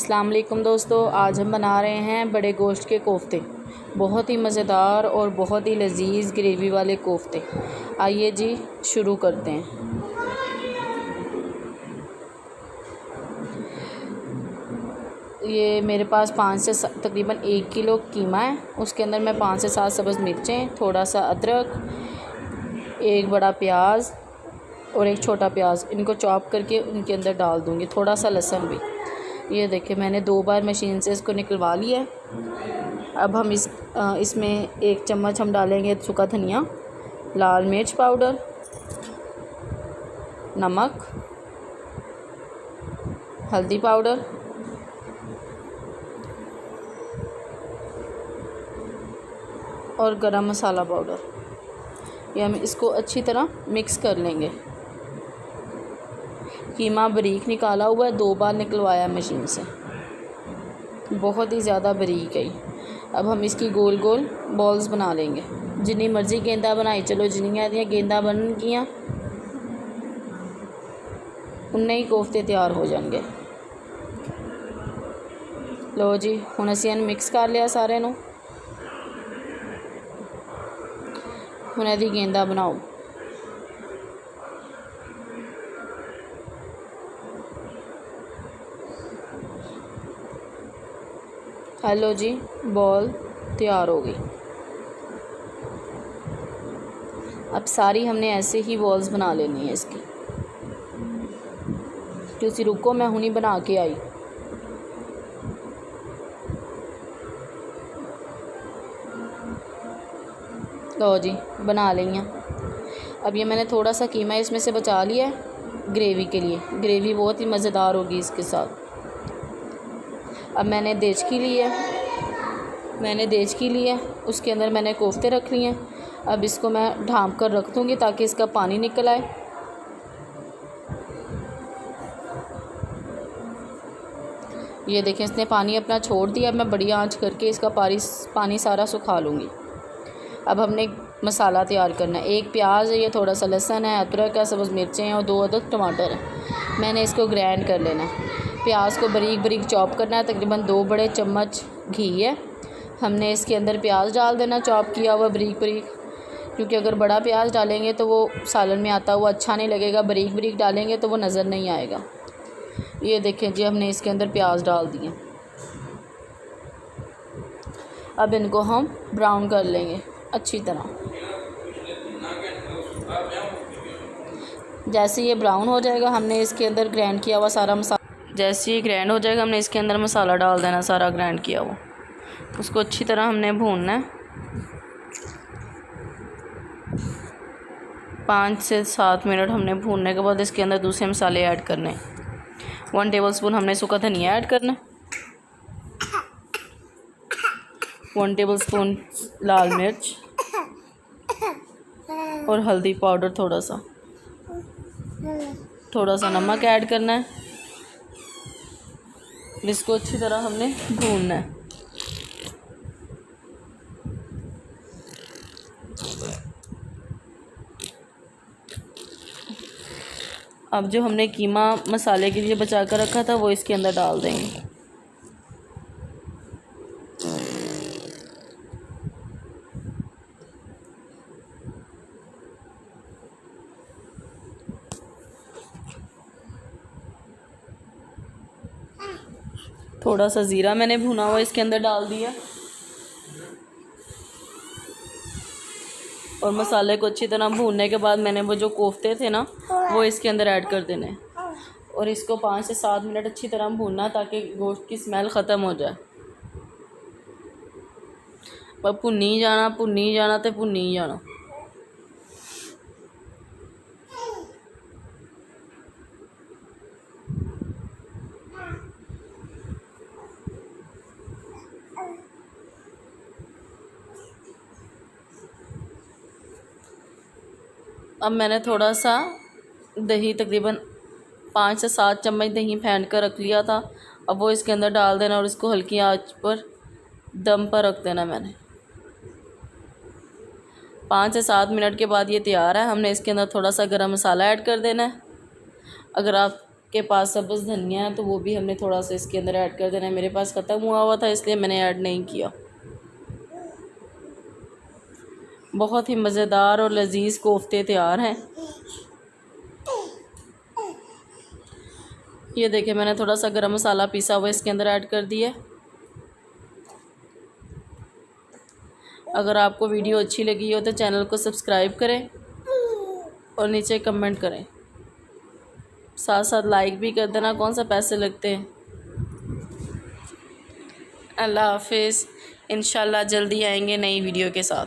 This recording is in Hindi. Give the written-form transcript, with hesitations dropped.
अस्सलाम वालेकुम दोस्तों, आज हम बना रहे हैं बड़े गोश्त के कोफ्ते। बहुत ही मज़ेदार और बहुत ही लजीज ग्रेवी वाले कोफ्ते। आइए जी शुरू करते हैं। ये मेरे पास 5 से तकरीबन 1 किलो कीमा है। उसके अंदर मैं 5 से 7 सब्ज़ मिर्चें, थोड़ा सा अदरक, एक बड़ा प्याज और एक छोटा प्याज, इनको चॉप करके उनके अंदर डाल दूँगी। थोड़ा सा लहसुन भी। ये देखिए मैंने 2 बार मशीन से इसको निकलवा लिया है। अब हम इसमें 1 चम्मच हम डालेंगे सूखा धनिया, लाल मिर्च पाउडर, नमक, हल्दी पाउडर और गरम मसाला पाउडर। ये हम इसको अच्छी तरह मिक्स कर लेंगे। कीमा बारीक निकाला हुआ है, 2 बार निकलवाया मशीन से, बहुत ही ज़्यादा बारीक है। अब हम इसकी गोल गोल बॉल्स बना लेंगे। जितनी मर्ज़ी गेंदा बनाई चलो, जिन्नियां गेंदा बन गया उन्ने ही कोफ्ते तैयार हो जाएंगे। लो जी, हुण असीं मिक्स कर लिया सारे नूं। हुण इहदी गेंदा बनाओ। हेलो जी, बॉल तैयार हो गई। अब सारी हमने ऐसे ही बॉल्स बना लेनी है इसकी। तुसी रुको, मैं हुनी बना के आई। लो जी, बना लिया। अब ये मैंने थोड़ा सा कीमा इसमें से बचा लिया है ग्रेवी के लिए। ग्रेवी बहुत ही मज़ेदार होगी इसके साथ। अब मैंने देचकी ली है, उसके अंदर मैंने कोफ्ते रख लिए हैं। अब इसको मैं ढाँप कर रख दूँगी ताकि इसका पानी निकल आए। ये देखें, इसने पानी अपना छोड़ दिया। अब मैं बड़ी आंच करके इसका पानी सारा सुखा लूँगी। अब हमने मसाला तैयार करना है। 1 प्याज है, ये थोड़ा सा लहसुन है, अदरक है, सब्ज़ मिर्चें हैं और 2 अदद टमाटर हैं। मैंने इसको ग्राइंड कर लेना है। प्याज को बारीक बारीक चॉप करना है। तकरीबन 2 बड़े चम्मच घी है। हमने इसके अंदर प्याज डाल देना चॉप किया हुआ बारीक बारीक, क्योंकि अगर बड़ा प्याज डालेंगे तो वो सालन में आता हुआ अच्छा नहीं लगेगा। बारीक बारीक डालेंगे तो वो नज़र नहीं आएगा। ये देखें जी, हमने इसके अंदर प्याज डाल दिए। अब इनको हम ब्राउन कर लेंगे अच्छी तरह। जैसे ये ब्राउन हो जाएगा, हमने इसके अंदर ग्राइंड किया हुआ सारा मसाला, जैसे ये ग्राइंड हो जाएगा हमने इसके अंदर मसाला डाल देना, सारा ग्राइंड किया हुआ। उसको अच्छी तरह हमने भूनना है। 5 से 7 मिनट हमने भूनने के बाद इसके अंदर दूसरे मसाले ऐड करने। 1 टेबलस्पून हमने सूखा धनिया ऐड करना, 1 टेबलस्पून लाल मिर्च और हल्दी पाउडर, थोड़ा सा नमक ऐड करना है। इसको अच्छी तरह हमने भूनना है। अब जो हमने कीमा मसाले के लिए बचा कर रखा था वो इसके अंदर डाल देंगे। थोड़ा सा ज़ीरा मैंने भुना हुआ इसके अंदर डाल दिया और मसाले को अच्छी तरह भूनने के बाद मैंने वो जो कोफ्ते थे ना वो इसके अंदर ऐड कर देने और इसको 5 से 7 मिनट अच्छी तरह भूनना ताकि गोश्त की स्मेल ख़त्म हो जाए। पर भुनी जाना तो भुनी जाना। अब मैंने थोड़ा सा दही, तकरीबन 5 से 7 चम्मच दही फेंट कर रख लिया था। अब वो इसके अंदर डाल देना और इसको हल्की आंच पर दम पर रख देना। मैंने 5 से 7 मिनट के बाद ये तैयार है। हमने इसके अंदर थोड़ा सा गरम मसाला ऐड कर देना है। अगर आप के पास सब्ज़ धनिया है तो वो भी हमने थोड़ा सा इसके अंदर ऐड कर देना है। मेरे पास ख़त्म हुआ था इसलिए मैंने ऐड नहीं किया। बहुत ही मज़ेदार और लजीज कोफ्ते तैयार हैं। ये देखिए मैंने थोड़ा सा गरम मसाला पीसा हुआ इसके अंदर ऐड कर दिया। अगर आपको वीडियो अच्छी लगी हो तो चैनल को सब्सक्राइब करें और नीचे कमेंट करें, साथ साथ लाइक भी कर देना, कौन सा पैसे लगते हैं। अल्लाह हाफिज़। इंशाल्लाह जल्दी आएंगे नई वीडियो के साथ।